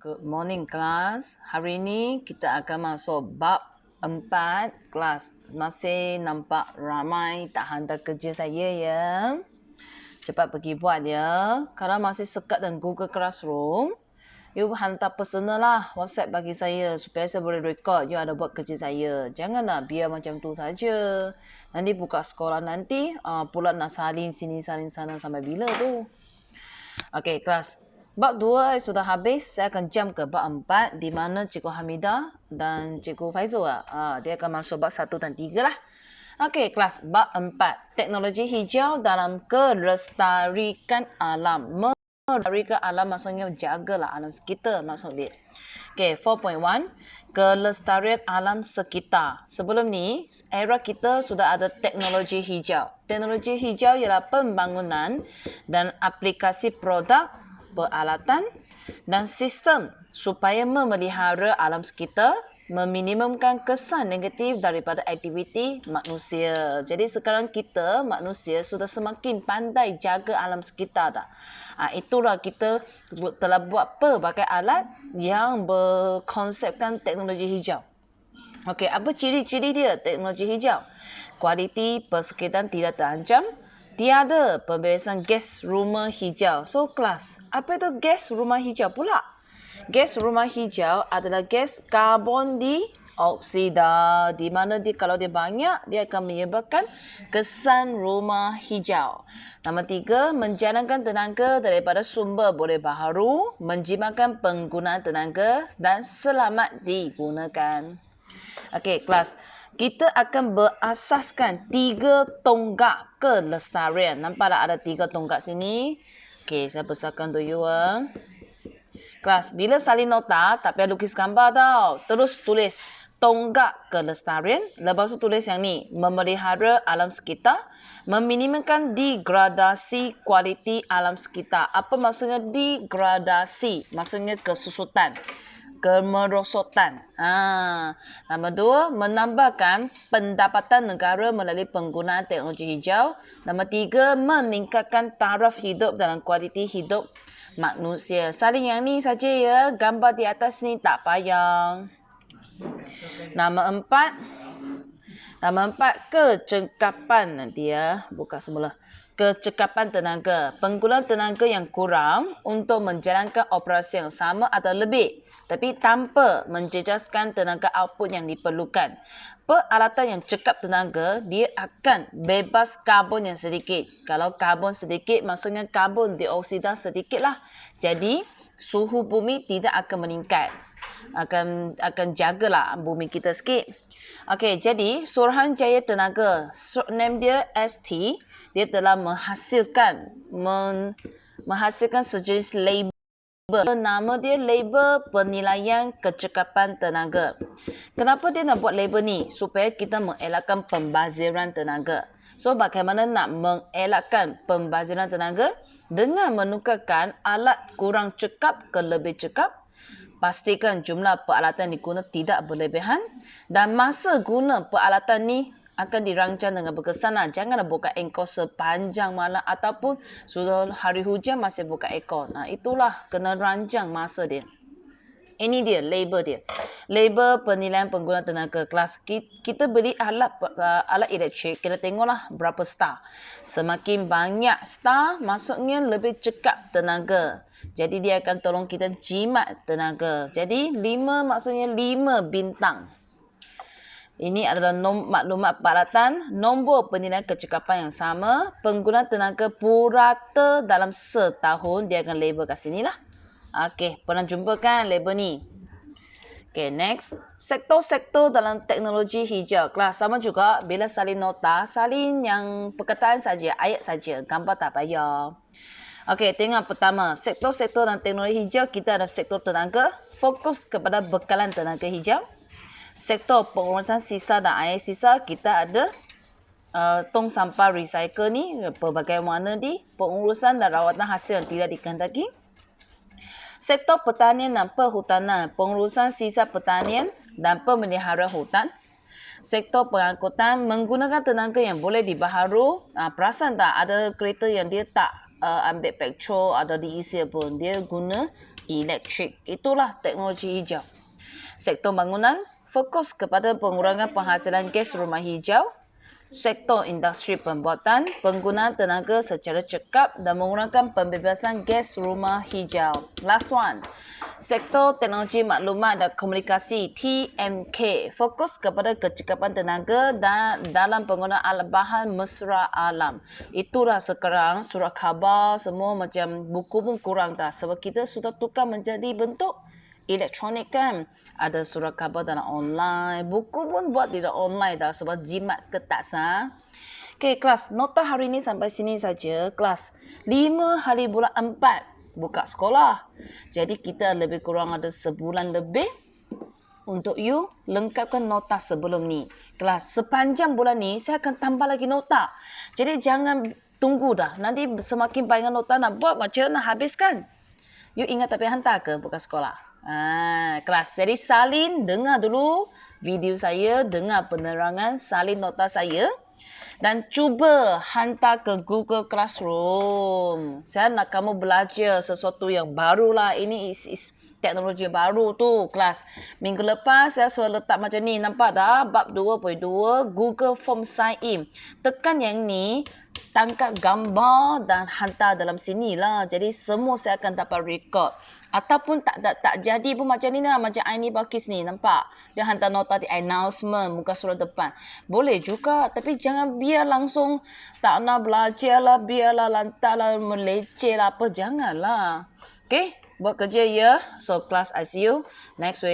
Good morning kelas. Hari ini kita akan masuk bab 4 kelas. Masih nampak ramai tak hantar kerja saya ya. Cepat pergi buat ya. Kalau masih sekat dalam Google Classroom, you hantar personal lah WhatsApp bagi saya supaya saya boleh record you ada buat kerja saya. Janganlah biar macam tu saja. Nanti buka sekolah nanti pula nak salin sini salin sana sampai bila tu. Okey kelas. Bab 2 sudah habis, saya akan jump ke bab 4 di mana Cikgu Hamidah dan Cikgu Faizul dia akan masuk bab 1 dan 3 lah. Okey, kelas bab 4. Teknologi hijau dalam kelestarian alam. Melestarikan alam maksudnya jagalah alam sekitar maksud dia. Okey, 4.1. Kelestarian alam sekitar. Sebelum ni, era kita sudah ada teknologi hijau. Teknologi hijau ialah pembangunan dan aplikasi produk, peralatan dan sistem supaya memelihara alam sekitar, meminimumkan kesan negatif daripada aktiviti manusia. Jadi sekarang kita manusia sudah semakin pandai jaga alam sekitar dah. Itulah kita telah buat pelbagai alat yang berkonsepkan teknologi hijau. Okey, apa ciri-ciri dia teknologi hijau? Kualiti persekitaran tidak terancam. Tiada pembebasan gas rumah hijau. So, kelas, apa itu gas rumah hijau pula? Gas rumah hijau adalah gas karbon dioksida. Di mana kalau dia banyak, dia akan menyebabkan kesan rumah hijau. Nombor 3, menjalankan tenaga daripada sumber boleh baharu, menjimatkan penggunaan tenaga dan selamat digunakan. Okey, kelas. Kita akan berasaskan 3 tonggak kelestarian. Nampak tak ada 3 tonggak sini? Okey, saya besarkan untuk you. Kelas, bila salin nota, tak payah lukis gambar tau. Terus tulis tonggak kelestarian. Lepas tu tulis yang ni. Memelihara alam sekitar. Meminimumkan degradasi kualiti alam sekitar. Apa maksudnya degradasi? Maksudnya kesusutan. Kemerosotan. Nombor 2, menambahkan pendapatan negara melalui penggunaan teknologi hijau. Nombor 3, meningkatkan taraf hidup dalam kualiti hidup manusia. Salin yang ni saja ya. Gambar di atas ni tak payah. Nombor 4, kecekapan nanti ya. Buka semula. Kecekapan tenaga. Penggunaan tenaga yang kurang untuk menjalankan operasi yang sama atau lebih, tapi tanpa menjejaskan tenaga output yang diperlukan. Peralatan yang cekap tenaga, dia akan bebas karbon yang sedikit. Kalau karbon sedikit, maksudnya karbon dioksida sedikit lah. Jadi, suhu bumi tidak akan meningkat. Akan jagalah bumi kita sikit. Okey, jadi Suruhanjaya Tenaga, short name dia ST, dia telah menghasilkan sejenis label. Nama dia label penilaian kecekapan tenaga. Kenapa dia nak buat label ni? Supaya kita mengelakkan pembaziran tenaga. So, bagaimana nak mengelakkan pembaziran tenaga? Dengan menukarkan alat kurang cekap ke lebih cekap. Pastikan jumlah peralatan digunakan tidak berlebihan. Dan masa guna peralatan ni akan dirancang dengan berkesan. Janganlah buka aircon sepanjang malam ataupun sudah hari hujan masih buka aircon. Itulah kena rancang masa dia. Ini dia label dia. Label penilaian pengguna tenaga kelas. Kita beli alat elektrik, kena tengoklah berapa star. Semakin banyak star, maksudnya lebih cekap tenaga. Jadi dia akan tolong kita jimat tenaga. Jadi 5 maksudnya 5 bintang. Ini adalah maklumat peralatan, nombor penilaian kecekapan yang sama, penggunaan tenaga purata dalam setahun. Dia akan label kat sini lah. Okey, pernah jumpa kan label ni? Okey, next. Sektor-sektor dalam teknologi hijau. Kelas sama juga bila salin nota, salin yang perkataan saja, ayat saja, gambar tak payah. Okey, tengok pertama. Sektor-sektor dalam teknologi hijau, kita ada sektor tenaga, fokus kepada bekalan tenaga hijau. Sektor pengurusan sisa dan air sisa, kita ada tong sampah recycle ni, pelbagai warna di, pengurusan dan rawatan hasil yang tidak dikehendaki. Sektor pertanian dan perhutanan, pengurusan sisa pertanian dan pemeliharaan hutan. Sektor pengangkutan, menggunakan tenaga yang boleh dibaharu. Perasan tak ada kereta yang dia tak ambil petrol atau diisi pun, dia guna elektrik. Itulah teknologi hijau. Sektor bangunan fokus kepada pengurangan penghasilan gas rumah hijau. Sektor industri pembuatan, penggunaan tenaga secara cekap dan mengurangkan pembebasan gas rumah hijau. Last one. Sektor teknologi maklumat dan komunikasi TMK fokus kepada kecekapan tenaga dan dalam penggunaan alat bahan mesra alam. Itulah sekarang surat khabar semua macam buku pun kurang dah sebab kita sudah tukar menjadi bentuk elektronik kan. Ada surat khabar dalam online, buku pun buat tidak online dah sebab jimat ketat sah. Okey kelas, nota hari ini sampai sini saja. Kelas 5 hari bulan 4 buka sekolah. Jadi kita lebih kurang ada sebulan lebih untuk you lengkapkan nota sebelum ni. Kelas, sepanjang bulan ni saya akan tambah lagi nota. Jadi jangan tunggu dah. Nanti semakin banyak nota nak buat macam nak habiskan. You ingat tapi hantar ke buka sekolah? Kelas. Jadi salin dengar dulu video saya, dengar penerangan, salin nota saya dan cuba hantar ke Google Classroom. Saya nak kamu belajar sesuatu yang barulah. Ini is teknologi baru tu kelas. Minggu lepas saya sudah letak macam ni. Nampak dah? Bab 2.2 Google Form Sign In. Tekan yang ni, tangkap gambar dan hantar dalam sini lah. Jadi semua saya akan dapat record. Ataupun tak jadi pun macam ni lah. Macam Aini Balkis ni. Nampak? Dia hantar nota di announcement muka surat depan. Boleh juga. Tapi jangan biar langsung tak nak belajar lah. Biarlah lantar lah. Meleceh lah apa. Janganlah. Okay? Buat kerja ya. So class I see you next week.